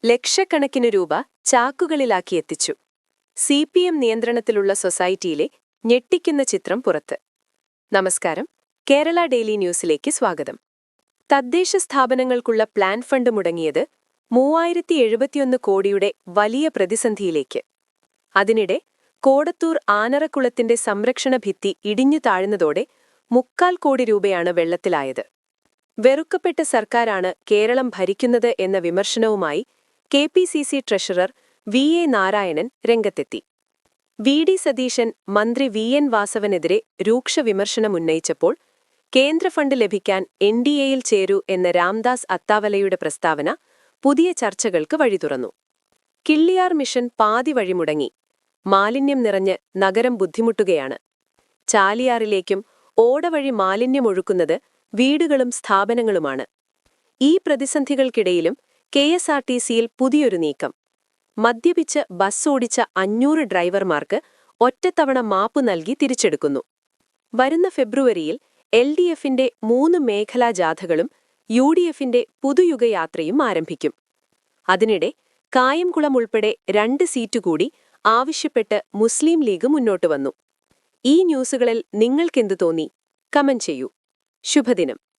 ലക്ഷക്കണക്കിന് രൂപ ചാക്കുകളിലാക്കി എത്തിച്ചു. CPM നിയന്ത്രണത്തിലുള്ള സൊസൈറ്റിയിലെ ഞെട്ടിക്കുന്ന ചിത്രം പുറത്ത്. നമസ്കാരം, കേരള ഡെയിലി ന്യൂസിലേക്ക് സ്വാഗതം. തദ്ദേശ സ്ഥാപനങ്ങൾക്കുള്ള പ്ലാൻ ഫണ്ട് മുടങ്ങിയത് 3071 കോടിയുടെ വലിയ പ്രതിസന്ധിയിലേക്ക്. അതിനിടെ കോടത്തൂർ ആനറക്കുളത്തിന്റെ സംരക്ഷണ ഭിത്തി ഇടിഞ്ഞു താഴ്ന്നതോടെ 3/4 കോടി രൂപയാണ് വെള്ളത്തിലായത്. വെറുക്കപ്പെട്ട സർക്കാരാണ് കേരളം ഭരിക്കുന്നത് എന്ന വിമർശനവുമായി KPCC ട്രഷറർ VA നാരായണൻ രംഗത്തെത്തി. VD സതീശൻ മന്ത്രി VN വാസവനെതിരെ രൂക്ഷ വിമർശനമുന്നയിച്ചപ്പോൾ കേന്ദ്ര ഫണ്ട് ലഭിക്കാൻ NDAയിൽ ചേരൂ എന്ന രാംദാസ് അത്താവലയുടെ പ്രസ്താവന പുതിയ ചർച്ചകൾക്ക് വഴി തുറന്നു. കിള്ളിയാർ മിഷൻ പാതി വഴി മുടങ്ങി. മാലിന്യം നിറഞ്ഞ് നഗരം ബുദ്ധിമുട്ടുകയാണ്. ചാലിയാറിലേക്കും ഓടവഴി മാലിന്യമൊഴുക്കുന്നത് വീടുകളും സ്ഥാപനങ്ങളുമാണ്. ഈ പ്രതിസന്ധികൾക്കിടയിലും KSRTCയിൽ പുതിയൊരു നീക്കം. മദ്യപിച്ച് ബസ് ഓടിച്ച 500 ഡ്രൈവർമാർക്ക് ഒറ്റത്തവണ മാപ്പ് നൽകി തിരിച്ചെടുക്കുന്നു. വരുന്ന ഫെബ്രുവരിയിൽ LDFന്റെ 3 മേഖലാ ജാഥകളും UDFന്റെ പുതുയുഗയാത്രയും ആരംഭിക്കും. അതിനിടെ കായംകുളം ഉൾപ്പെടെ 2 സീറ്റ് കൂടി ആവശ്യപ്പെട്ട് മുസ്ലിം ലീഗ് മുന്നോട്ട് വന്നു. ഈ ന്യൂസുകളിൽ നിങ്ങൾക്കെന്തു തോന്നി? കമന്റ് ചെയ്യൂ. ശുഭദിനം.